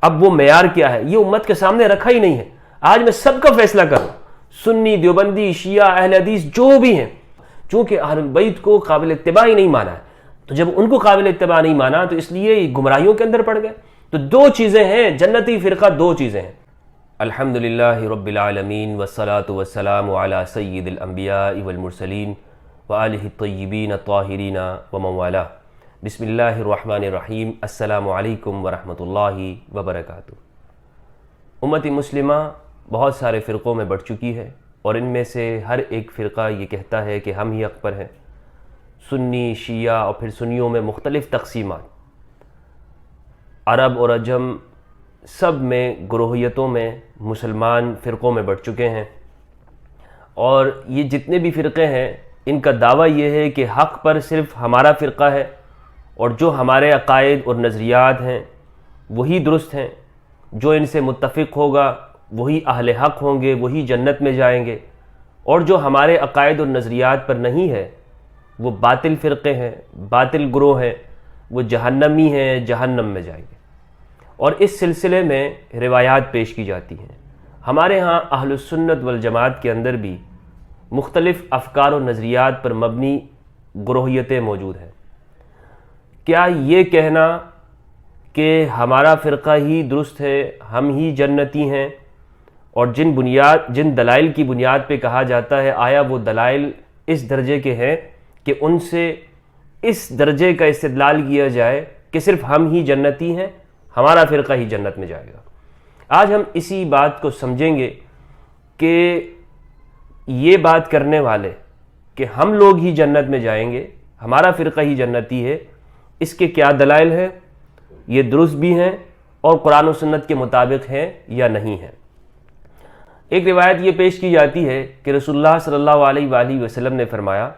اب وہ معیار کیا ہے یہ امت کے سامنے رکھا ہی نہیں ہے. آج میں سب کا فیصلہ کروں، سنی، دیوبندی، شیعہ، اہل حدیث جو بھی ہیں، چونکہ اہل بیت کو قابل اتباع ہی نہیں مانا ہے، تو جب ان کو قابل اتباع نہیں مانا تو اس لیے گمراہیوں کے اندر پڑ گئے. تو دو چیزیں ہیں، جنتی فرقہ دو چیزیں ہیں. الحمدللہ رب العالمین والصلاة والسلام علی سید الانبیاء والمرسلین وآلہ الطیبین الطاہرین ومن والاه. بسم اللہ الرحمن الرحیم. السلام علیکم ورحمۃ اللہ وبرکاتہ. امت مسلمہ بہت سارے فرقوں میں بڑھ چکی ہے، اور ان میں سے ہر ایک فرقہ یہ کہتا ہے کہ ہم ہی حق پر ہیں. سنی، شیعہ اور پھر سنیوں میں مختلف تقسیمات، عرب اور عجم سب میں گروہیتوں میں مسلمان فرقوں میں بڑھ چکے ہیں. اور یہ جتنے بھی فرقے ہیں ان کا دعویٰ یہ ہے کہ حق پر صرف ہمارا فرقہ ہے، اور جو ہمارے عقائد اور نظریات ہیں وہی درست ہیں. جو ان سے متفق ہوگا وہی اہل حق ہوں گے، وہی جنت میں جائیں گے، اور جو ہمارے عقائد اور نظریات پر نہیں ہے وہ باطل فرقے ہیں، باطل گروہ ہیں، وہ جہنمی ہیں، جہنم میں جائیں گے. اور اس سلسلے میں روایات پیش کی جاتی ہیں. ہمارے ہاں اہل السنت والجماعت کے اندر بھی مختلف افکار و نظریات پر مبنی گروہیتیں موجود ہیں. کیا یہ کہنا کہ ہمارا فرقہ ہی درست ہے، ہم ہی جنتی ہیں، اور جن دلائل کی بنیاد پہ کہا جاتا ہے، آیا وہ دلائل اس درجے کے ہیں کہ ان سے اس درجے کا استدلال کیا جائے کہ صرف ہم ہی جنتی ہیں، ہمارا فرقہ ہی جنت میں جائے گا؟ آج ہم اسی بات کو سمجھیں گے کہ یہ بات کرنے والے کہ ہم لوگ ہی جنت میں جائیں گے، ہمارا فرقہ ہی جنتی ہے، اس کے کیا دلائل ہیں، یہ درست بھی ہیں اور قرآن و سنت کے مطابق ہیں یا نہیں ہیں. ایک روایت یہ پیش کی جاتی ہے کہ رسول اللہ صلی اللہ علیہ وآلہ وسلم نے فرمایا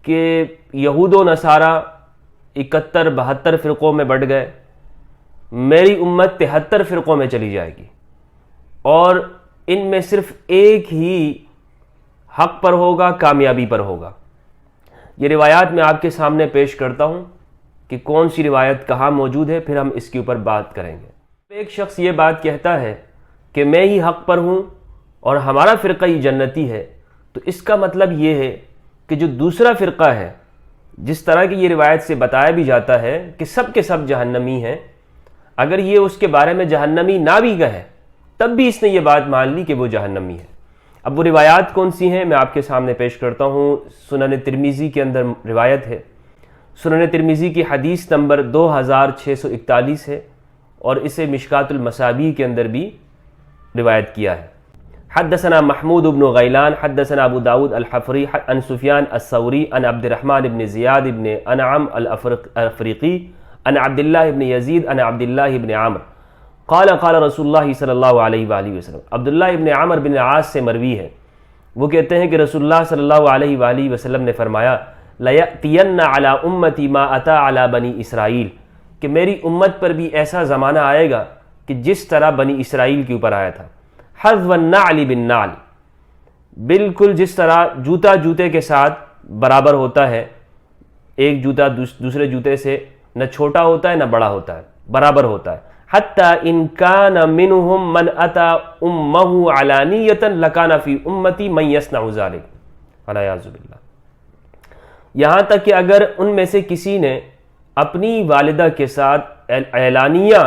کہ یہود و نصارہ 71-72 فرقوں میں بٹ گئے، میری امت 73 فرقوں میں چلی جائے گی، اور ان میں صرف ایک ہی حق پر ہوگا، کامیابی پر ہوگا. یہ روایات میں آپ کے سامنے پیش کرتا ہوں کہ کون سی روایت کہاں موجود ہے، پھر ہم اس کے اوپر بات کریں گے. ایک شخص یہ بات کہتا ہے کہ میں ہی حق پر ہوں اور ہمارا فرقہ ہی جنتی ہے، تو اس کا مطلب یہ ہے کہ جو دوسرا فرقہ ہے، جس طرح کی یہ روایت سے بتایا بھی جاتا ہے کہ سب کے سب جہنمی ہیں، اگر یہ اس کے بارے میں جہنمی نہ بھی کہے تب بھی اس نے یہ بات مان لی کہ وہ جہنمی ہے. اب وہ روایات کون سی ہیں میں آپ کے سامنے پیش کرتا ہوں. سنن ترمذی کے اندر روایت ہے. سنن ترمذی کی حدیث نمبر 2641 ہے، اور اسے مشکات المصابیح کے اندر بھی روایت کیا ہے. حدثنا محمود بن غیلان حدثنا ابو داود الحفری عن سفیان الثوری عن عبد الرحمن بن زیاد بن انعم الافریقی عن عبد اللہ بن یزید عن عبد اللہ بن عمر قال قال رسول اللہ صلی اللہ علیہ وآلہ وسلم. عبداللہ ابن عمر بن عاص سے مروی ہے، وہ کہتے ہیں کہ رسول اللہ صلی اللہ علیہ وآلہ وسلم نے فرمایا لَيَأْتِيَنَّ عَلَىٰ أُمَّتِي مَا أَتَىٰ عَلَىٰ بَنِي اسرائیل، کہ میری امت پر بھی ایسا زمانہ آئے گا کہ جس طرح بنی اسرائیل کے اوپر آیا تھا. حَذْوَ النَّعْلِ بِالنَّعْلِ، بالکل جس طرح جوتا جوتے کے ساتھ برابر ہوتا ہے، ایک جوتا دوسرے جوتے سے نہ چھوٹا ہوتا ہے نہ بڑا ہوتا ہے، برابر ہوتا ہے. حتیٰ ان کان منہم من اتی امہ علانیۃ لکان فی امتی من یصنع ذلک والعیاذ باللہ. یہاں تک کہ اگر ان میں سے کسی نے اپنی والدہ کے ساتھ اعلانیہ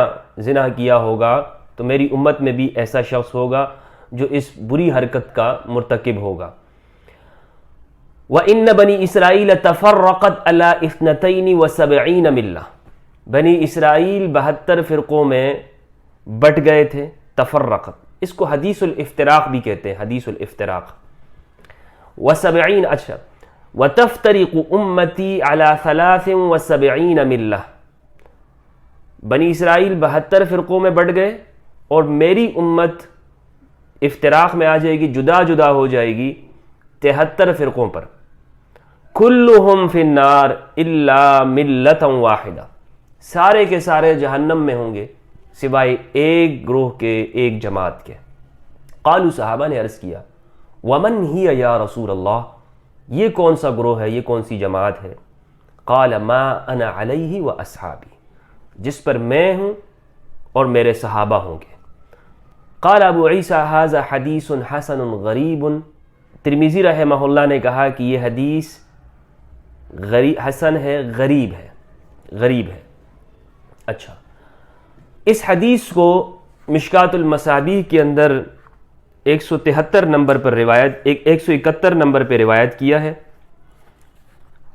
زنا کیا ہوگا تو میری امت میں بھی ایسا شخص ہوگا جو اس بری حرکت کا مرتکب ہوگا. وَإِنَّ بَنِي إِسْرَائِيلَ تَفَرَّقَتْ عَلَىٰ 72 مِلَّةٍ، بنی اسرائیل 72 فرقوں میں بٹ گئے تھے. تفرقت، اس کو حدیث الافتراق بھی کہتے ہیں، حدیث الافتراق. و70، اچھا، وَتَفْتَرِقُ أُمَّتِي عَلَىٰ 73 مِلَّةٍ، بنی اسرائیل 72 فرقوں میں بٹ گئے اور میری امت افتراق میں آ جائے گی، جدا جدا ہو جائے گی 73 فرقوں پر. كُلُّهُمْ فِي النَّارِ إِلَّا مِلَّةً وَاحِدَةً، سارے کے سارے جہنم میں ہوں گے سوائے ایک گروہ کے، ایک جماعت کے. قالوا، صحابہ نے عرض کیا، ومن ہی یا رسول اللہ، یہ کون سا گروہ ہے، یہ کون سی جماعت ہے؟ قال ما انا علیہ و اصحابی، جس پر میں ہوں اور میرے صحابہ ہوں گے۔ قال ابو عیسیٰ ھذا حدیث حسن غریب، ترمذی رحمہ اللہ نے کہا کہ یہ حدیث حسن ہے، غریب ہے۔ اچھا، اس حدیث کو مشکات المصابیح کے اندر 173 نمبر پر روایت 171 نمبر پہ روایت کیا ہے۔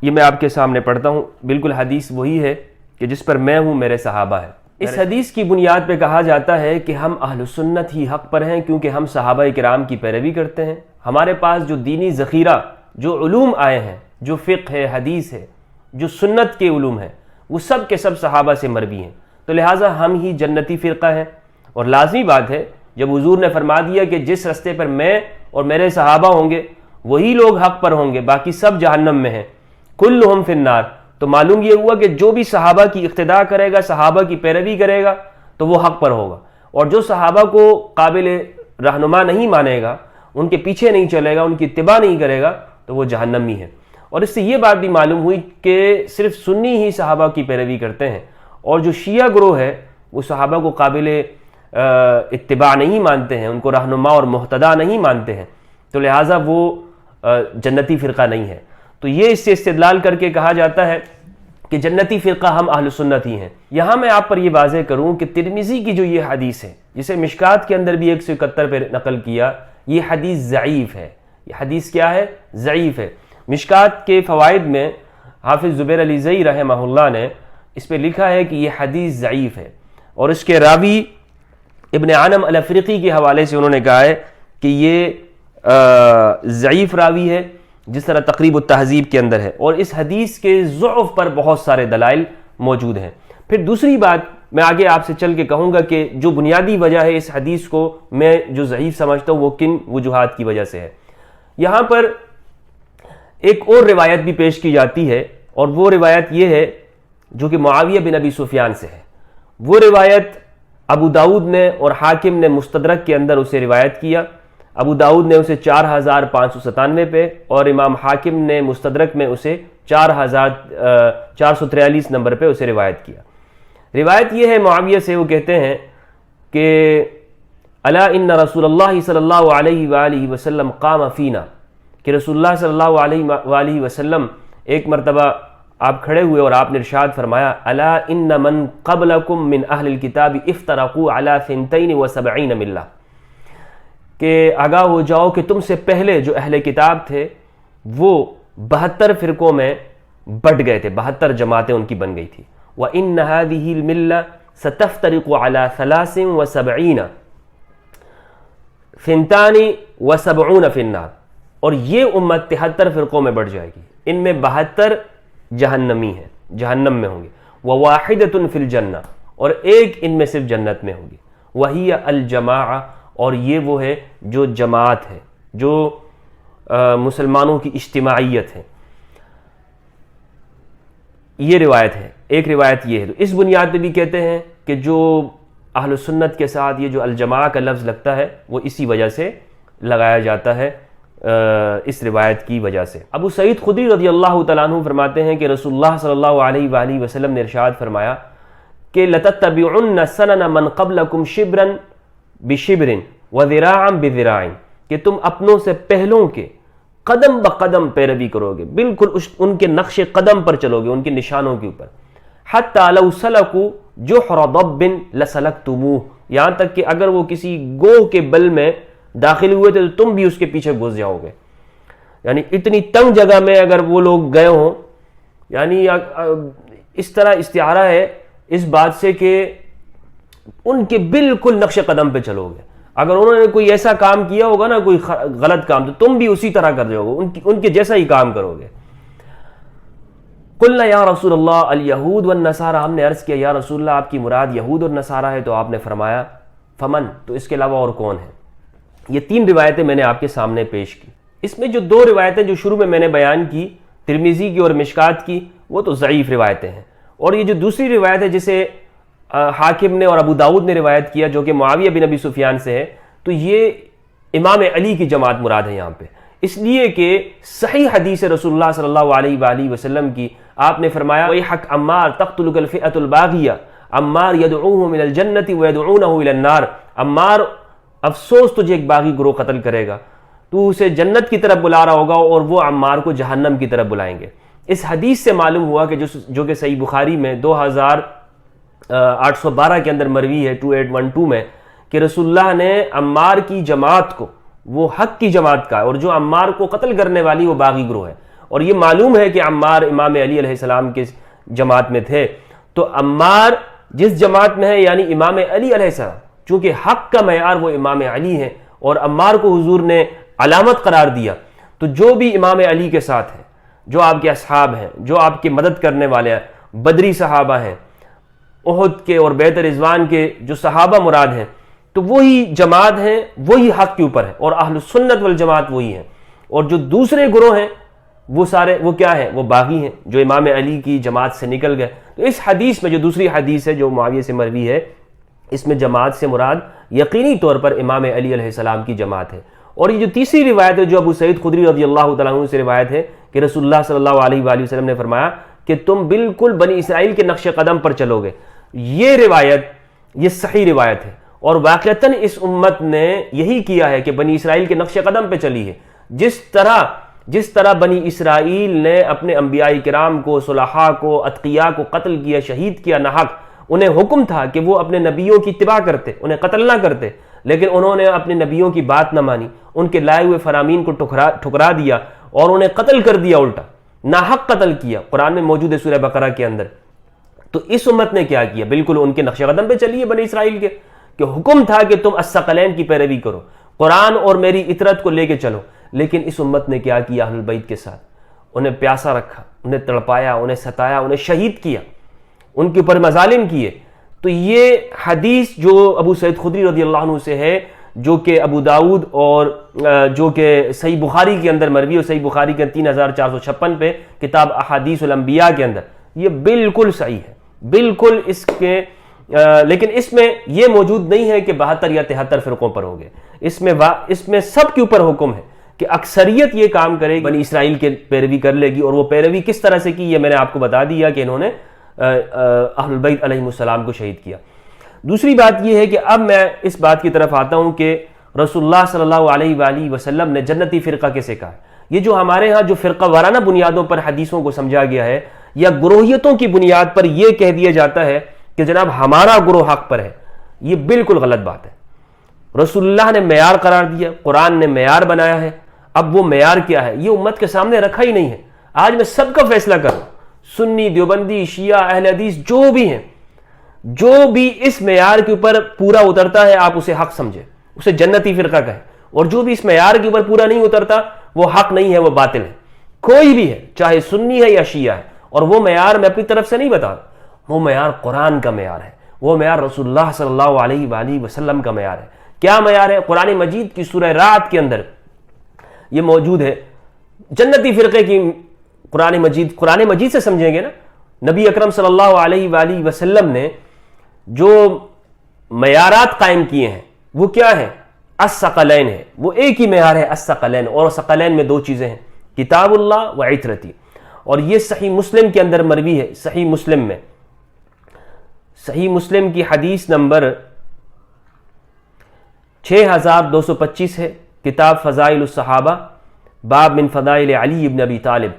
یہ میں آپ کے سامنے پڑھتا ہوں، بالکل حدیث وہی ہے کہ جس پر میں ہوں، میرے صحابہ ہیں۔ اس حدیث کی بنیاد پہ کہا جاتا ہے کہ ہم اہل سنت ہی حق پر ہیں، کیونکہ ہم صحابہ کرام کی پیروی کرتے ہیں۔ ہمارے پاس جو دینی ذخیرہ، جو علوم آئے ہیں، جو فقہ ہے، حدیث ہے، جو سنت کے علوم ہیں، وہ سب کے سب صحابہ سے مروی ہیں، تو لہٰذا ہم ہی جنتی فرقہ ہیں۔ اور لازمی بات ہے، جب حضور نے فرما دیا کہ جس رستے پر میں اور میرے صحابہ ہوں گے وہی لوگ حق پر ہوں گے، باقی سب جہنم میں ہیں، کلہم فی النار، تو معلوم یہ ہوا کہ جو بھی صحابہ کی اقتداء کرے گا، صحابہ کی پیروی کرے گا تو وہ حق پر ہوگا، اور جو صحابہ کو قابل رہنما نہیں مانے گا، ان کے پیچھے نہیں چلے گا، ان کی اتباع نہیں کرے گا، تو وہ جہنمی ہے۔ اور اس سے یہ بات بھی معلوم ہوئی کہ صرف سنی ہی صحابہ کی پیروی کرتے ہیں، اور جو شیعہ گروہ ہے وہ صحابہ کو قابل اتباع نہیں مانتے ہیں، ان کو رہنما اور مہتدا نہیں مانتے ہیں، تو لہٰذا وہ جنتی فرقہ نہیں ہے۔ تو یہ اس سے استدلال کر کے کہا جاتا ہے کہ جنتی فرقہ ہم اہل سنت ہی ہیں۔ یہاں میں آپ پر یہ واضح کروں کہ ترمذی کی جو یہ حدیث ہے، جسے مشکات کے اندر بھی 171 پہ نقل کیا، یہ حدیث ضعیف ہے۔ یہ حدیث کیا ہے؟ ضعیف ہے۔ مشکات کے فوائد میں حافظ زبیر علی زئی رحمہ اللہ نے اس پہ لکھا ہے کہ یہ حدیث ضعیف ہے، اور اس کے راوی ابن عنم الافریقی کے حوالے سے انہوں نے کہا ہے کہ یہ ضعیف راوی ہے، جس طرح تقریب التہذیب کے اندر ہے، اور اس حدیث کے ضعف پر بہت سارے دلائل موجود ہیں۔ پھر دوسری بات میں آگے آپ سے چل کے کہوں گا کہ جو بنیادی وجہ ہے اس حدیث کو میں جو ضعیف سمجھتا ہوں وہ کن وجوہات کی وجہ سے ہے۔ یہاں پر ایک اور روایت بھی پیش کی جاتی ہے، اور وہ روایت یہ ہے جو کہ معاویہ بن ابی سفیان سے ہے۔ وہ روایت ابو داؤد نے اور حاکم نے مستدرک کے اندر اسے روایت کیا۔ ابو داؤد نے اسے 4597 پہ، اور امام حاکم نے مستدرک میں اسے 4443 نمبر پہ اسے روایت کیا۔ روایت یہ ہے معاویہ سے، وہ کہتے ہیں کہ الا ان رسول اللہ صلی اللہ علیہ وآلہ وسلم قام فینا، کہ رسول اللہ صلی اللہ علیہ وآلہ وسلم ایک مرتبہ آپ کھڑے ہوئے اور آپ نے ارشاد فرمایا الا ان من قبلکم من اہل الکتاب افترقوا علی 72 ملہ، کہ آگاہ ہو جاؤ کہ تم سے پہلے جو اہل کتاب تھے وہ 72 فرقوں میں بٹ گئے تھے، 72 جماعتیں ان کی بن گئی تھی۔ وَإِنَّ هَذِهِ الْمِلَّةَ سَتَفْتَرِقُ عَلَى 73 72 فِي النَّارِ، اور یہ امت 73 فرقوں میں بٹ جائے گی، ان میں 72 جہنمی ہیں، جہنم میں ہوں گے۔ وَوَاحِدَةٌ فِي الْجَنَّةِ، اور ایک ان میں صرف جنت میں ہوگی۔ وَهِيَ الْجَمَاعَةُ، اور یہ وہ ہے جو جماعت ہے، جو مسلمانوں کی اجتماعیت ہے۔ یہ روایت ہے، ایک روایت یہ ہے۔ تو اس بنیاد پہ بھی کہتے ہیں کہ جو اہل سنت کے ساتھ یہ جو الجماع کا لفظ لگتا ہے وہ اسی وجہ سے لگایا جاتا ہے، اس روایت کی وجہ سے۔ ابو سعید خدری رضی اللہ تعالیٰ عنہ فرماتے ہیں کہ رسول اللہ صلی اللہ علیہ وآلہ وسلم نے ارشاد فرمایا کہ لَتَتَّبِعُنَّ سَنَنَ مَنْ قَبْلَكُمْ شِبْرًا بِشِبْرٍ وَذِرَاعًا بِذِرَاعٍ، کہ تم اپنوں سے پہلوں کے قدم بقدم پیروی کرو گے، بالکل ان کے نقش قدم پر چلو گے، ان کے نشانوں کے اوپر۔ حَتَّى لَوْ سَلَكُوا جُحْرَ ضَبٍّ لَسَلَكْتُمُوهُ، یہاں تک کہ اگر وہ کسی گوہ کے بل میں داخل ہوئے تھے تو تم بھی اس کے پیچھے گھس جاؤ گے۔ یعنی اتنی تنگ جگہ میں اگر وہ لوگ گئے ہوں، یعنی اس طرح استعارہ ہے اس بات سے کہ ان کے بالکل نقش قدم پہ چلو گے۔ اگر انہوں نے کوئی ایسا کام کیا ہوگا نا، کوئی غلط کام، تو تم بھی اسی طرح کر جاؤ گے، ان کے جیسا ہی کام کرو گے۔ قلنا یا رسول اللہ الیہود والنصارى، ہم نے عرض کیا یا رسول اللہ آپ کی مراد یہود اور نصارہ ہے، تو آپ نے فرمایا فمن، تو اس کے علاوہ اور کون ہے؟ یہ 3 روایتیں میں نے آپ کے سامنے پیش کی۔ اس میں جو 2 روایتیں جو شروع میں نے بیان کی، ترمذی کی اور مشکات کی، وہ تو ضعیف روایتیں ہیں، اور یہ جو دوسری روایت ہے جسے حاکم نے اور ابو داؤد نے روایت کیا جو کہ معاویہ بن ابی سفیان سے ہے، تو یہ امام علی کی جماعت مراد ہے یہاں پہ، اس لیے کہ صحیح حدیث رسول اللہ صلی اللہ علیہ وآلہ وسلم کی، آپ نے فرمایا وَيْحَكْ عَمَّارْ تَقْتُلُكَ الْفِئَةُ الْبَاغِيَةُ، عمار یدعوہ من الجنت ویدعونہ الی النار، عمار افسوس تجھے ایک باغی گروہ قتل کرے گا، تو اسے جنت کی طرف بلا رہا ہوگا اور وہ عمار کو جہنم کی طرف بلائیں گے۔ اس حدیث سے معلوم ہوا کہ جو کہ صحیح بخاری میں 2812 کے اندر مروی ہے 2812 میں، کہ رسول اللہ نے عمار کی جماعت کو، وہ حق کی جماعت کا، اور جو عمار کو قتل کرنے والی وہ باغی گروہ ہے، اور یہ معلوم ہے کہ عمار امام علی علیہ السلام کے جماعت میں تھے، تو عمار جس جماعت میں ہے یعنی امام علی علیہ السلام، چونکہ حق کا معیار وہ امام علی ہے اور عمار کو حضور نے علامت قرار دیا، تو جو بھی امام علی کے ساتھ ہیں، جو آپ کے اصحاب ہیں، جو آپ کی مدد کرنے والے ہیں، بدری صحابہ ہیں، احد کے اور بیعت رضوان کے جو صحابہ مراد ہیں، تو وہی جماعت ہیں، وہی حق کے اوپر ہے، اور اہل سنت والجماعت وہی ہیں، اور جو دوسرے گروہ ہیں وہ سارے وہ کیا ہیں؟ وہ باغی ہیں جو امام علی کی جماعت سے نکل گئے۔ تو اس حدیث میں جو دوسری حدیث ہے جو معاویہ سے مروی ہے، اس میں جماعت سے مراد یقینی طور پر امام علی علیہ السلام کی جماعت ہے۔ اور یہ جو تیسری روایت ہے جو ابو سعید خدری رضی اللہ تعالیٰ عنہ سے روایت ہے کہ رسول اللہ صلی اللہ علیہ وآلہ وسلم نے فرمایا کہ تم بالکل بنی اسرائیل کے نقش قدم پر چلو گے، یہ روایت یہ صحیح روایت ہے، اور واقعتاً اس امت نے یہی کیا ہے کہ بنی اسرائیل کے نقش قدم پہ چلی ہے۔ جس طرح بنی اسرائیل نے اپنے انبیاء کرام کو، صلحاء کو، اتقیاء کو قتل کیا، شہید کیا ناحق، انہیں حکم تھا کہ وہ اپنے نبیوں کی اتباع کرتے، انہیں قتل نہ کرتے، لیکن انہوں نے اپنے نبیوں کی بات نہ مانی، ان کے لائے ہوئے فرامین کو ٹھکرا دیا اور انہیں قتل کر دیا، الٹا ناحق قتل کیا، قرآن میں موجود ہے سورہ بقرہ کے اندر۔ تو اس امت نے کیا کیا؟ بالکل ان کے نقش قدم پہ چلی ہے بنی اسرائیل کے، کہ حکم تھا کہ تم الثقلین کی پیروی کرو، قرآن اور میری اطرت کو لے کے چلو، لیکن اس امت نے کیا کیا اہل البیت کے ساتھ؟ انہیں پیاسا رکھا، انہیں تڑپایا، انہیں ستایا، انہیں شہید کیا، ان کے اوپر مظالم کیے۔ تو یہ حدیث جو ابو سعید خدری رضی اللہ عنہ سے ہے، جو کہ ابو داؤد اور جو کہ صحیح بخاری کے اندر مروی، اور صحیح بخاری کے 3456 پہ کتاب احادیث الانبیاء کے اندر، یہ بالکل صحیح ہے، بالکل اس کے لیکن اس میں یہ موجود نہیں ہے کہ 72 یا 73 فرقوں پر ہوں گے، اس میں سب کے اوپر حکم ہے کہ اکثریت یہ کام کرے گی، بنی اسرائیل کے پیروی کر لے گی، اور وہ پیروی کس طرح سے کی یہ میں نے آپ کو بتا دیا کہ انہوں نے اہل البیت علیہم السلام کو شہید کیا۔ دوسری بات یہ ہے کہ اب میں اس بات کی طرف آتا ہوں کہ رسول اللہ صلی اللہ علیہ وآلہ وسلم نے جنتی فرقہ کیسے کہا؟ یہ جو ہمارے ہاں جو فرقہ وارانہ بنیادوں پر حدیثوں کو سمجھا گیا ہے، یا گروہیتوں کی بنیاد پر یہ کہہ دیا جاتا ہے کہ جناب ہمارا گروہ حق پر ہے، یہ بالکل غلط بات ہے۔ رسول اللہ نے معیار قرار دیا، قرآن نے معیار بنایا ہے، اب وہ معیار کیا ہے یہ امت کے سامنے رکھا ہی نہیں ہے۔ آج میں سب کا فیصلہ کروں، سنی، دیوبندی، شیعہ، اہل حدیث، جو بھی ہیں، جو بھی اس معیار کے اوپر پورا اترتا ہے آپ اسے حق سمجھے، اسے جنتی فرقہ کہے، اور جو بھی اس معیار کے اوپر پورا نہیں اترتا وہ حق نہیں ہے، وہ باطل ہے، کوئی بھی ہے، چاہے سنی ہے یا شیعہ ہے۔ اور وہ معیار میں اپنی طرف سے نہیں بتا، وہ معیار قرآن کا معیار ہے، وہ معیار رسول اللہ صلی اللہ علیہ وآلہ وسلم کا معیار ہے۔ کیا معیار ہے؟ قرآن مجید کی سورہ رعد کے اندر یہ موجود ہے، جنتی فرقے کی قرآن مجید سے سمجھیں گے نا، نبی اکرم صلی اللہ علیہ وآلہ وسلم نے جو معیارات قائم کیے ہیں وہ کیا ہیں؟ الثقلین ہے، وہ ایک ہی معیار ہے الثقلین، اور ثقلین میں 2 چیزیں ہیں، کتاب اللہ و عترتی، اور یہ صحیح مسلم کے اندر مروی ہے، صحیح مسلم میں، صحیح مسلم کی حدیث نمبر 6225 ہے، کتاب فضائل الصحابہ، باب من فضائل علی بن ابی طالب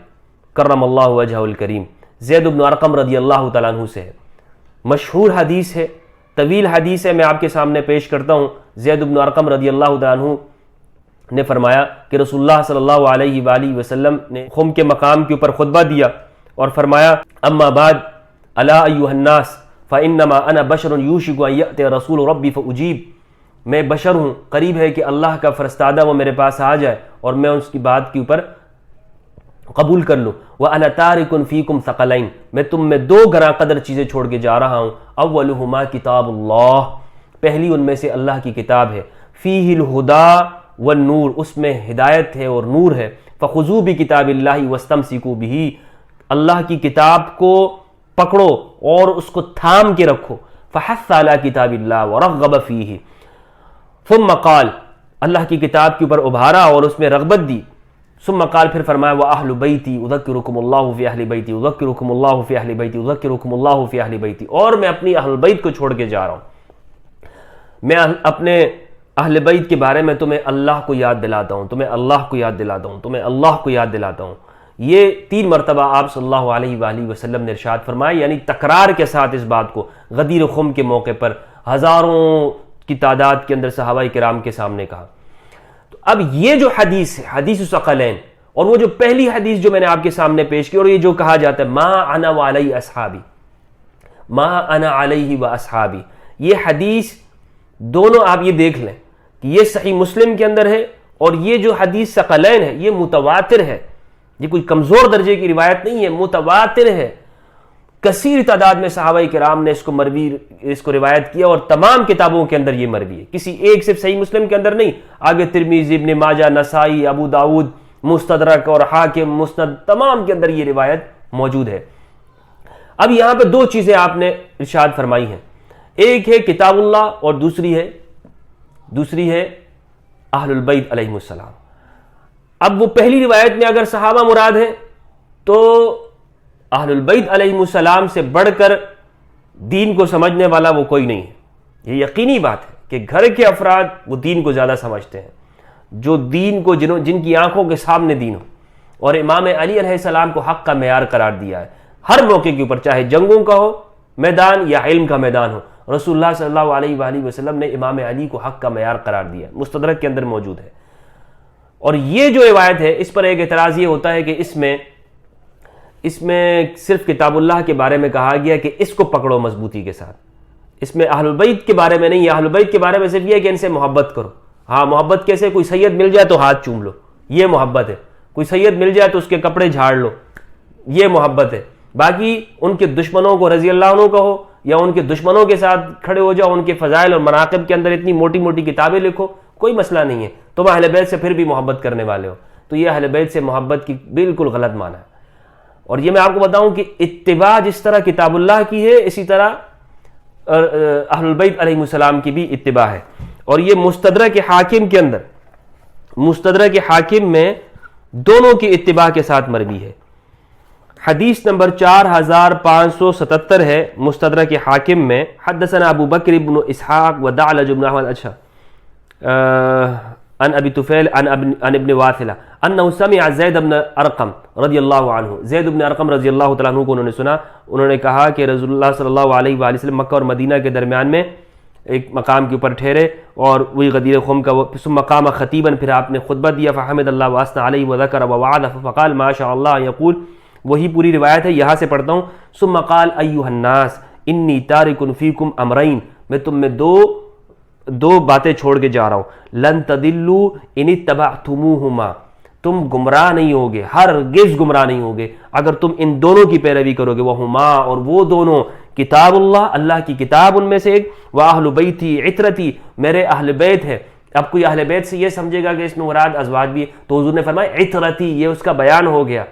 کرم اللہ وجہہ الکریم، زید بن ارقم رضی اللہ تعالیٰ عنہ سے ہے، مشہور حدیث ہے، طویل حدیث ہے، میں آپ کے سامنے پیش کرتا ہوں۔ زید بن ارقم رضی اللہ تعالیٰ عنہ نے فرمایا کہ رسول اللہ صلی اللہ علیہ وآلہ وسلم نے خم کے مقام کے اوپر خطبہ دیا اور فرمایا اما بعد الا ایھا الناس فانما انا بشر یوشک ان یأتی رسول ربی فاجیب، میں بشر ہوں، قریب ہے کہ اللہ کا فرستادہ وہ میرے پاس آ جائے اور میں اس کی بات کے اوپر قبول کر لوں۔ وَأَنَا تَارِكٌ فِيكُمْ ثَقَلَيْن، میں تم میں 2 گراں قدر چیزیں چھوڑ کے جا رہا ہوں۔ اولہما کتاب اللہ، پہلی ان میں سے اللہ کی کتاب ہے، فیہ الہدی والنور، اس میں ہدایت ہے اور نور ہے، فخذوا بکتاب اللہ واستمسکوا بہ، اللہ کی کتاب کو پکڑو اور اس کو تھام کے رکھو، فحث علی کتاب اللہ ورغب فیہ، ثم قال، اللہ کی کتاب کے اوپر ابھارا اور اس میں رغبت دی، ثم قال پھر فرمایا وَأَهْلُ بَيْتِي أُذَكِّرُكُمُ اللَّهُ فِي أَهْلِ بَيْتِي أُذَكِّرُكُمُ اللَّهُ فِي أَهْلِ بَيْتِي أُذَكِّرُكُمُ اللَّهُ فِي أَهْلِ بَيْتِي، اور میں اپنی اہل بیت کو چھوڑ کے جا رہا ہوں، میں اپنے اہل بیت کے بارے میں تمہیں اللہ کو یاد دلاتا ہوں، تمہیں اللہ کو یاد دلاتا ہوں، تمہیں اللہ کو یاد دلاتا ہوں۔ یہ 3 مرتبہ آپ صلی اللہ علیہ وآلہ وسلم نے ارشاد فرمایا، یعنی تکرار کے ساتھ اس بات کو غدیر خم کے موقع پر ہزاروں کی تعداد کے اندر صحابہ کرام کے سامنے کہا۔ تو اب یہ جو حدیث ہے، حدیث الثقلین، اور وہ جو پہلی حدیث جو میں نے آپ کے سامنے پیش کی، اور یہ جو کہا جاتا ہے ما انا وعلی اصحابی، ما انا علیہ و اصحابی، یہ حدیث دونوں آپ یہ دیکھ لیں کہ یہ صحیح مسلم کے اندر ہے، اور یہ جو حدیث ثقلین ہے یہ متواتر ہے، یہ کوئی کمزور درجے کی روایت نہیں ہے، متواتر ہے۔ کثیر تعداد میں صحابہ کرام نے اس کو روایت کیا، اور تمام کتابوں کے اندر یہ مروی ہے، کسی ایک صرف صحیح مسلم کے اندر نہیں، آگے ترمذی، ابن ماجہ، نسائی، ابو داؤد، مستدرک اور حاکم، مسند، تمام کے اندر یہ روایت موجود ہے۔ اب یہاں پہ 2 چیزیں آپ نے ارشاد فرمائی ہیں، ایک ہے کتاب اللہ اور دوسری ہے اہل البیت علیہم السلام۔ اب وہ پہلی روایت میں اگر صحابہ مراد ہیں تو اہل البیت علیہم السلام سے بڑھ کر دین کو سمجھنے والا وہ کوئی نہیں ہے۔ یہ یقینی بات ہے کہ گھر کے افراد وہ دین کو زیادہ سمجھتے ہیں، جو دین کو جن کی آنکھوں کے سامنے دین ہو، اور امام علی علیہ السلام کو حق کا معیار قرار دیا ہے ہر موقع کے اوپر، چاہے جنگوں کا ہو میدان یا علم کا میدان ہو، رسول اللہ صلی اللہ علیہ وآلہ وسلم نے امام علی کو حق کا معیار قرار دیا، مستدرک کے اندر موجود ہے۔ اور یہ جو روایت ہے اس پر ایک اعتراض یہ ہوتا ہے کہ اس میں صرف کتاب اللہ کے بارے میں کہا گیا کہ اس کو پکڑو مضبوطی کے ساتھ، اس میں اہل البیت کے بارے میں نہیں۔ اہل البیت کے بارے میں صرف یہ ہے کہ ان سے محبت کرو۔ ہاں، محبت کیسے؟ کوئی سید مل جائے تو ہاتھ چوم لو، یہ محبت ہے۔ کوئی سید مل جائے تو اس کے کپڑے جھاڑ لو، یہ محبت ہے۔ باقی ان کے دشمنوں کو رضی اللہ عنہ کہو، یا ان کے دشمنوں کے ساتھ کھڑے ہو جاؤ، ان کے فضائل اور مناقب کے اندر اتنی موٹی موٹی کتابیں لکھو، کوئی مسئلہ نہیں ہے، تم اہل بیت سے پھر بھی محبت کرنے والے ہو۔ تو یہ اہل بیت سے محبت کی بالکل غلط معنی ہے۔ اور یہ میں آپ کو بتاؤں کہ اتباع جس طرح کتاب اللہ کی ہے، اسی طرح اہل البیت علیہ السلام کی بھی اتباع ہے۔ اور یہ مستدرک حاکم کے اندر، مستدرک حاکم میں دونوں کی اتباع کے ساتھ مروی ہے۔ حدیث نمبر 4577 ہے مستدرک حاکم میں، حدثنا ابو بکر بن اسحاق ودعلج بن احمد عن ابی طفیل عن ابن واثلہ انہ سمع زید بن ارقم رضی اللہ عنہ، زید بن ارقم رضی اللہ تعالیٰ عنہ کو انہوں نے سنا، انہوں نے کہا کہ رسول اللہ صلی اللہ علیہ وآلہ وسلم مکہ اور مدینہ کے درمیان میں ایک مقام کے اوپر ٹھہرے، اور وہی غدیر خم کا ثم قام خطیبا، پھر آپ نے خطبہ دیا، فحمد اللہ واثنى علیہ وذکر ووعد فقال ما شاء اللہ یقول، وہی پوری روایت ہے، یہاں سے پڑھتا ہوں۔ ثم قال ایھا الناس انی تارک فیکم امرین، میں تم میں دو باتیں چھوڑ کے جا رہا ہوں، لن تضلوا ان اتبعتموہما، تم گمراہ نہیں ہوگے، ہرگز گمراہ نہیں ہوگے اگر تم ان دونوں کی پیروی کرو گے، وہما، اور وہ دونوں، کتاب اللہ، اللہ کی کتاب ان میں سے ایک، واہل بیتی عترتی، میرے اہل بیت ہے۔ اب کوئی اہل بیت سے یہ سمجھے گا کہ اس میں مراد ازواج بھی ہے، تو حضور نے فرمایا عترتی، یہ اس کا بیان ہو گیا،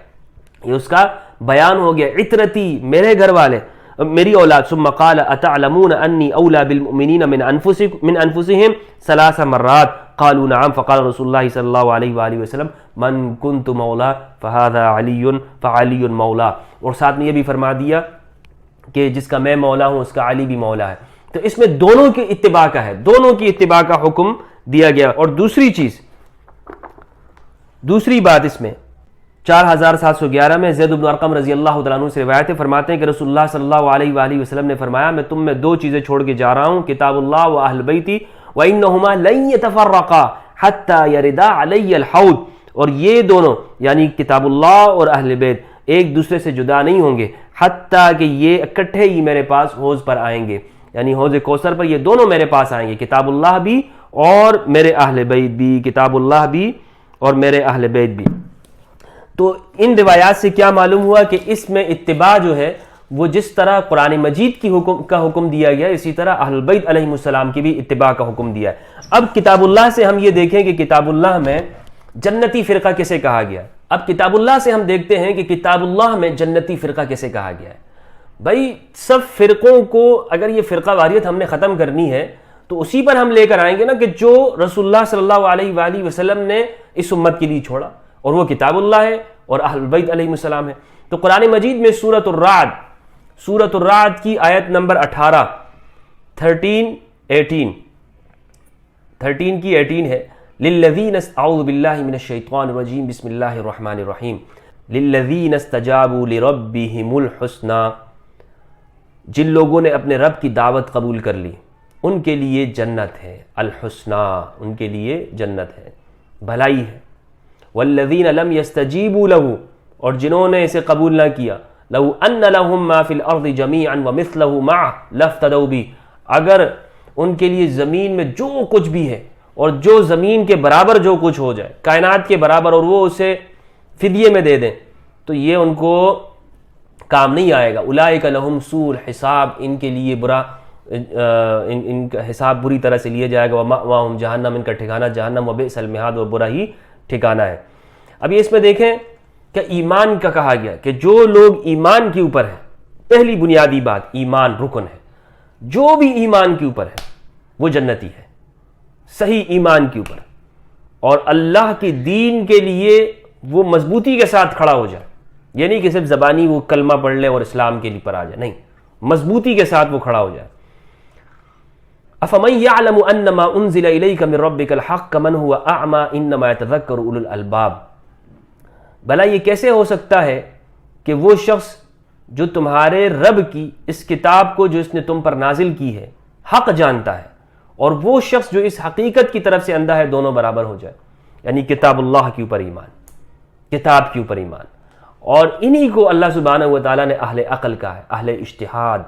یہ اس کا بیان ہو گیا، عترتی، میرے گھر والے، میری اولاد۔ ثم قال اتعلمون انی اولی بالمؤمنین من انفسهم 3 مرات قالوا نعم فقال رسول اللہ صلی اللہ علیہ وآلہ وسلم من کنت مولا فهذا علی فعلی مولا، اور ساتھ میں یہ بھی فرما دیا کہ جس کا میں مولا ہوں اس کا علی بھی مولا ہے۔ تو اس میں دونوں کی اتباع کا ہے، دونوں کی اتباع کا حکم دیا گیا۔ اور دوسری بات اس میں 4711 میں زید بن ارقم رضی اللہ تعالیٰ عنہ سے روایت ہے، فرماتے ہیں کہ رسول اللہ صلی اللہ علیہ وآلہ وسلم نے فرمایا میں تم میں 2 چیزیں چھوڑ کے جا رہا ہوں، کتاب اللہ و اہل بیتی وانہما لن یتفرقا حتی یردا علی الحوض، اور یہ دونوں یعنی کتاب اللہ اور اہل بیت ایک دوسرے سے جدا نہیں ہوں گے حتیٰ کہ یہ اکٹھے ہی میرے پاس حوض پر آئیں گے، یعنی حوض کوثر پر یہ دونوں میرے پاس آئیں گے، کتاب اللہ بھی اور میرے اہل بیت بھی، کتاب اللہ بھی اور میرے اہل بیت بھی۔ تو ان روایات سے کیا معلوم ہوا کہ اس میں اتباع جو ہے وہ جس طرح قرآن مجید کا حکم دیا گیا، اسی طرح اہل البیت علیہم السلام کی بھی اتباع کا حکم دیا ہے۔ اب کتاب اللہ سے ہم یہ دیکھیں کہ کتاب اللہ میں جنتی فرقہ کسے کہا گیا۔ اب کتاب اللہ سے ہم دیکھتے ہیں کہ کتاب اللہ میں جنتی فرقہ کسے کہا گیا ہے۔ بھائی سب فرقوں کو اگر یہ فرقہ واریت ہم نے ختم کرنی ہے تو اسی پر ہم لے کر آئیں گے نا کہ جو رسول اللہ صلی اللہ علیہ وآلہ وسلم نے اس امت کے لیے چھوڑا، اور وہ کتاب اللہ ہے اور اہل بیت علیہ السلام ہے۔ تو قرآن مجید میں سورۃ الرعد کی آیت نمبر 18 13 کی 18 ہے، للذین اعوذ باللہ من الشیطان الرجیم بسم اللہ الرحمن الرحیم للذین استجابوا لربہم الحسنی، جن لوگوں نے اپنے رب کی دعوت قبول کر لی ان کے لیے جنت ہے، الحسنی ان کے لیے جنت ہے، بھلائی ہے، والذین لم یستجیبوا لہ، اور جنہوں نے اسے قبول نہ کیا، لو ان لہم ما فی الارض جمیعا ومثلہ معہ لافتدوا بہ، اگر ان کے لیے زمین میں جو کچھ بھی ہے اور جو زمین کے برابر جو کچھ ہو جائے، کائنات کے برابر، اور وہ اسے فدیے میں دے دیں تو یہ ان کو کام نہیں آئے گا۔ اولئک لہم سوء الحساب، ان کے لیے برا ان کا حساب بری طرح سے لیا جائے گا، ومأواہم جہنم، ان کا ٹھکانہ جہنم، وبئس المہاد، اور برا ہی ٹھکانہ ہے۔ اب یہ اس میں دیکھیں کہ ایمان کا کہا گیا کہ جو لوگ ایمان کے اوپر ہیں، پہلی بنیادی بات ایمان رکن ہے، جو بھی ایمان کے اوپر ہے وہ جنتی ہے، صحیح ایمان کے اوپر، اور اللہ کے دین کے لیے وہ مضبوطی کے ساتھ کھڑا ہو جائے، یہ نہیں کہ صرف زبانی وہ کلمہ پڑھ لے اور اسلام کے لیے پر آ جائے، نہیں، مضبوطی کے ساتھ وہ کھڑا ہو جائے۔ افمن یعلم انما انزل الیک من ربک الحق کمن هو اعمی انما یتذکر اولو الالباب، بھلا یہ کیسے ہو سکتا ہے کہ وہ شخص جو تمہارے رب کی اس کتاب کو جو اس نے تم پر نازل کی ہے حق جانتا ہے، اور وہ شخص جو اس حقیقت کی طرف سے اندھا ہے، دونوں برابر ہو جائے، یعنی کتاب اللہ کے اوپر ایمان، کتاب کے اوپر ایمان، اور انہی کو اللہ سبحانہ و تعالیٰ نے اہل عقل کہا ہے، اہل اجتہاد،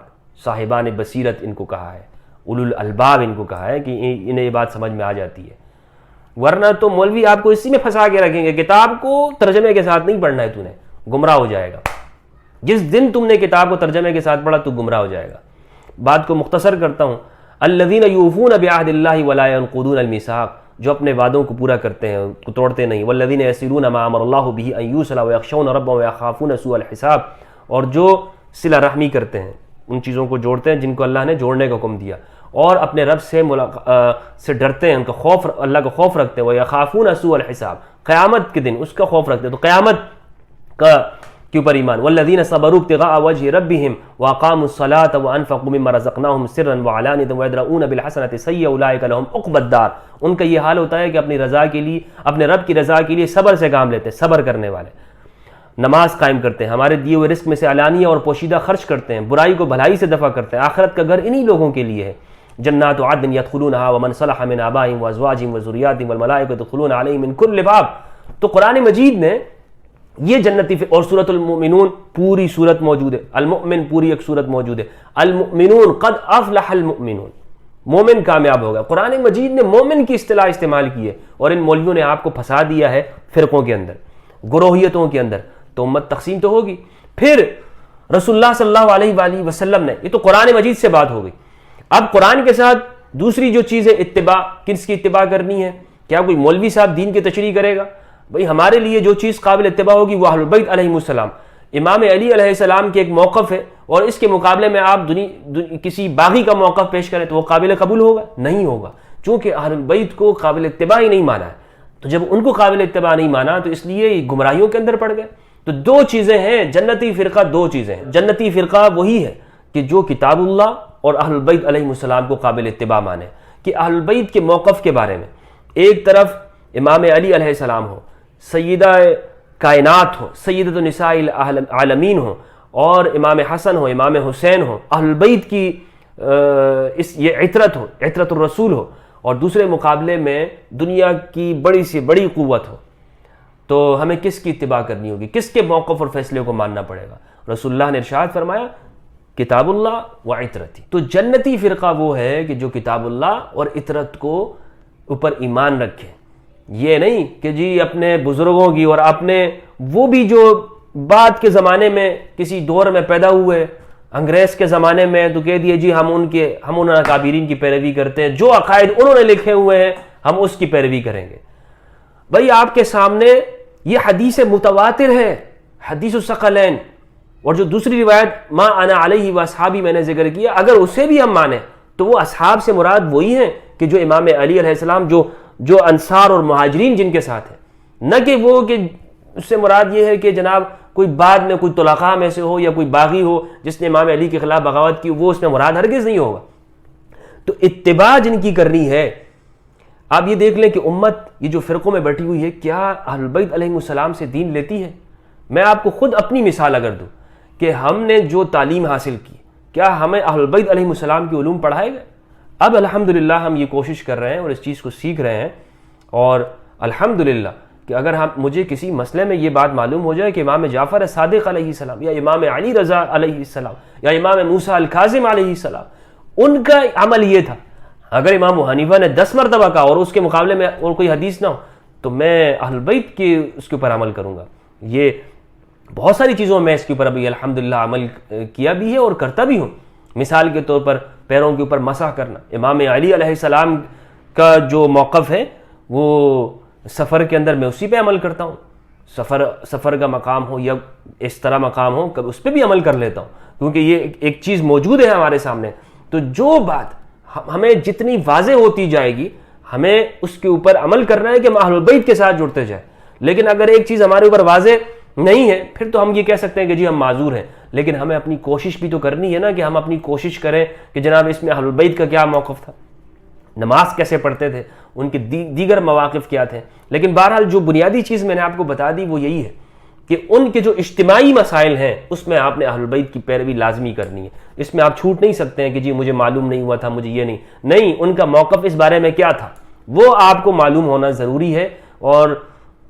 صاحبان بصیرت ان کو کہا ہے، اولو الالباب ان کو کہا ہے کہ انہیں یہ بات سمجھ میں آ جاتی ہے، ورنہ تو مولوی آپ کو اسی میں پھنسا کے رکھیں گے، کتاب کو ترجمے کے ساتھ نہیں پڑھنا ہے، تو نے گمراہ ہو جائے گا، جس دن تم نے کتاب کو ترجمے کے ساتھ پڑھا تو گمراہ ہو جائے گا۔ بات کو مختصر کرتا ہوں، الذین یوفون بعہد اللہ ولا ینقضون المیثاق، جو اپنے وعدوں کو پورا کرتے ہیں، کو توڑتے نہیں، والذین یصلون ما امر اللہ بہ ان یوصل ویخشون ربهم ویخافون سوء الحساب، اور جو صلہ رحمی کرتے ہیں، ان چیزوں کو جوڑتے ہیں جن کو اللہ نے جوڑنے کا حکم دیا، اور اپنے رب سے ڈرتے ہیں، ان کا خوف، اللہ کا خوف رکھتے ہیں، ویخافون سوء الحساب، قیامت کے دن اس کا خوف رکھتے ہیں، تو قیامت کا کے اوپر ایمان، والذین صبروا ابتغاء وجہ ربهم واقاموا الصلاة وانفقوا مما رزقناهم سرا وعلانیۃ ویدرؤون بالحسنۃ السیئۃ اولئک لهم عقبی الدار، ان کا یہ حال ہوتا ہے کہ اپنی رضا کے لیے، اپنے رب کی رضا کے لیے صبر سے کام لیتے ہیں، صبر کرنے والے، نماز قائم کرتے ہیں، ہمارے دیے ہوئے رزق میں سے علانیہ اور پوشیدہ خرچ کرتے ہیں، برائی کو بھلائی سے دفع کرتے ہیں، آخرت کا گھر انہی لوگوں کے لیے ہے، جنات عدن يدخلونها ومن صلح من آبائهم وازواجهم وذرياتهم والملائکۃ يدخلون علیہم من کل باب۔ تو قرآن مجید میں یہ جنتی، اور سورۃ المؤمنون پوری سورت موجود ہے، المؤمن پوری ایک سورت موجود ہے، المؤمنون قد افلح المؤمنون، مومن کامیاب ہوگا۔ قرآن مجید نے مومن کی اصطلاح استعمال کی ہے، اور ان مولویوں نے آپ کو پھنسا دیا ہے فرقوں کے اندر، گروہیتوں کے اندر، تو امت تقسیم تو ہوگی۔ پھر رسول اللہ صلی اللہ علیہ وآلہ وسلم نے، یہ تو قرآن مجید سے بات ہو گئی، اب قرآن کے ساتھ دوسری جو چیز ہے اتباع، کس کی اتباع کرنی ہے؟ کیا کوئی مولوی صاحب دین کی تشریح کرے گا؟ بھئی ہمارے لیے جو چیز قابل اتباع ہوگی وہ اہل بیت علیہ السلام، امام علی علیہ السلام کے ایک موقف ہے، اور اس کے مقابلے میں آپ کسی باغی کا موقف پیش کریں تو وہ قابل قبول ہوگا؟ نہیں ہوگا، چونکہ اہل بیت کو قابل اتباع ہی نہیں مانا ہے، تو جب ان کو قابل اتباع نہیں مانا تو اس لیے یہ گمراہیوں کے اندر پڑ گئے۔ تو دو چیزیں ہیں، جنتی فرقہ دو چیزیں ہیں، جنتی فرقہ وہی ہے کہ جو کتاب اللہ اور اہل بیت علیہ السلام کو قابل اتباع مانے، کہ اہل بیت کے موقف کے بارے میں ایک طرف امام علی علیہ السلام ہو، سیدہ کائنات ہو، سیدۃ النساء العالمین ہو، اور امام حسن ہو، امام حسین ہو، اہل بیت کی یہ عطرت ہو، عطرت الرسول ہو، اور دوسرے مقابلے میں دنیا کی بڑی سے بڑی قوت ہو، تو ہمیں کس کی اتباع کرنی ہوگی؟ کس کے موقف اور فیصلے کو ماننا پڑے گا؟ رسول اللہ نے ارشاد فرمایا کتاب اللہ و عطرتی۔ تو جنتی فرقہ وہ ہے کہ جو کتاب اللہ اور عطرت کو اوپر ایمان رکھے، یہ نہیں کہ جی اپنے بزرگوں کی اور اپنے وہ بھی جو بعد کے زمانے میں کسی دور میں پیدا ہوئے، انگریز کے زمانے میں، تو کہہ دیے جی ہم ان اکابرین کی پیروی کرتے ہیں، جو عقائد انہوں نے لکھے ہوئے ہیں ہم اس کی پیروی کریں گے۔ بھائی آپ کے سامنے یہ حدیث متواتر ہے، حدیث الثقلین، اور جو دوسری روایت ما انا علیہ واصحابی میں نے ذکر کیا، اگر اسے بھی ہم مانیں تو وہ اصحاب سے مراد وہی ہیں کہ جو امام علی علیہ السلام جو انصار اور مہاجرین جن کے ساتھ ہیں، نہ کہ وہ کہ اس سے مراد یہ ہے کہ جناب کوئی بعد میں کوئی طلقاء میں سے ہو یا کوئی باغی ہو جس نے امام علی کے خلاف بغاوت کی، وہ اس میں مراد ہرگز نہیں ہوگا۔ تو اتباع جن کی کرنی ہے، آپ یہ دیکھ لیں کہ امت یہ جو فرقوں میں بیٹھی ہوئی ہے، کیا اہل بیت علیہ السلام سے دین لیتی ہے؟ میں آپ کو خود اپنی مثال اگر دوں کہ ہم نے جو تعلیم حاصل کی، کیا ہمیں اہل بیت علیہ السلام کے علوم پڑھائے گئے؟ اب الحمدللہ ہم یہ کوشش کر رہے ہیں اور اس چیز کو سیکھ رہے ہیں، اور الحمدللہ کہ اگر مجھے کسی مسئلے میں یہ بات معلوم ہو جائے کہ امام جعفر صادق علیہ السلام یا امام علی رضا علیہ السلام یا امام موسیٰ الکاظم علیہ السلام ان کا عمل یہ تھا، اگر امام ابو حنیفہ نے 10 مرتبہ کہا اور اس کے مقابلے میں اور کوئی حدیث نہ ہو تو میں اہل بیت کے اس کے اوپر عمل کروں گا۔ یہ بہت ساری چیزوں میں اس کے اوپر ابھی الحمدللہ عمل کیا بھی ہے اور کرتا بھی ہوں۔ مثال کے طور پر پیروں کے اوپر مسح کرنا، امام علی علیہ السلام کا جو موقف ہے وہ سفر کے اندر میں اسی پہ عمل کرتا ہوں، سفر کا مقام ہو یا اس طرح مقام ہو اس پہ بھی عمل کر لیتا ہوں، کیونکہ یہ ایک چیز موجود ہے ہمارے سامنے۔ تو جو بات ہمیں جتنی واضح ہوتی جائے گی ہمیں اس کے اوپر عمل کرنا ہے کہ ہم اہل بیت کے ساتھ جڑتے جائیں۔ لیکن اگر ایک چیز ہمارے اوپر واضح نہیں ہے پھر تو ہم یہ کہہ سکتے ہیں کہ جی ہم معذور ہیں، لیکن ہمیں اپنی کوشش بھی تو کرنی ہے نا کہ ہم اپنی کوشش کریں کہ جناب اس میں اہل بیت کا کیا موقف تھا، نماز کیسے پڑھتے تھے، ان کے دیگر مواقف کیا تھے۔ لیکن بہرحال جو بنیادی چیز میں نے آپ کو بتا دی وہ یہی ہے کہ ان کے جو اجتماعی مسائل ہیں اس میں آپ نے اہل بیت کی پیروی لازمی کرنی ہے، اس میں آپ چھوٹ نہیں سکتے ہیں کہ جی مجھے معلوم نہیں ہوا تھا، مجھے یہ نہیں، ان کا موقف اس بارے میں کیا تھا وہ آپ کو معلوم ہونا ضروری ہے، اور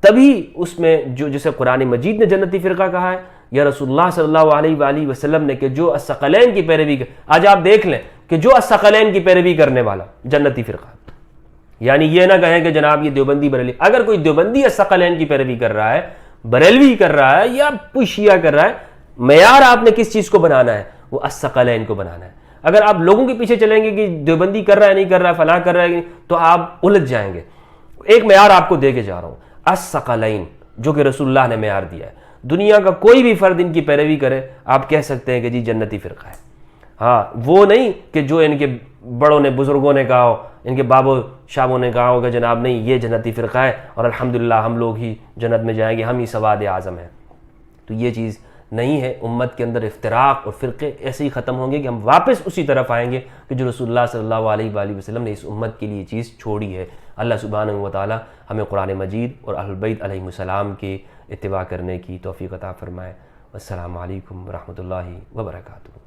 تبھی اس میں جو جسے قرآن مجید نے جنتی فرقہ کہا ہے یا رسول اللہ صلی اللہ علیہ وآلہ وسلم نے کہ جو الثقلین کی پیروی آج آپ دیکھ لیں کہ جو الثقلین کی پیروی کرنے والا جنتی فرقہ، یعنی یہ نہ کہیں کہ جناب یہ دیوبندی بریلوی، اگر کوئی دیوبندی الثقلین کی پیروی کر رہا ہے، بریلوی کر رہا ہے یا کوئی شیعہ کر رہا ہے، معیار آپ نے کس چیز کو بنانا ہے؟ وہ الثقلین کو بنانا ہے۔ اگر آپ لوگوں کے پیچھے چلیں گے کہ دیوبندی کر رہا ہے نہیں کر رہا ہے فلاں کر رہا ہے تو آپ الجھ جائیں گے۔ ایک معیار آپ کو دے کے جا رہا ہوں، الثقلین جو کہ رسول اللہ نے معیار دیا ہے، دنیا کا کوئی بھی فرد ان کی پیروی کرے آپ کہہ سکتے ہیں کہ جی جنتی فرقہ ہے۔ ہاں وہ نہیں کہ جو ان کے بڑوں نے بزرگوں نے کہا ہو، ان کے بابوں شابوں نے کہا ہوگا جناب نہیں یہ جنتی فرقہ ہے اور الحمدللہ ہم لوگ ہی جنت میں جائیں گے، ہم ہی سواد اعظم ہیں۔ تو یہ چیز نہیں ہے، امت کے اندر افتراق اور فرقے ایسے ہی ختم ہوں گے کہ ہم واپس اسی طرف آئیں گے کہ جو رسول اللہ صلی اللہ علیہ وآلہ وسلم نے اس امت کے لیے یہ چیز چھوڑی ہے۔ اللہ سبحانہ و تعالی ہمیں قرآن مجید اور اہل بیت علیہ السلام کے اتباع کرنے کی توفیق عطا فرمائے۔ السلام علیکم ورحمۃ اللہ وبرکاتہ۔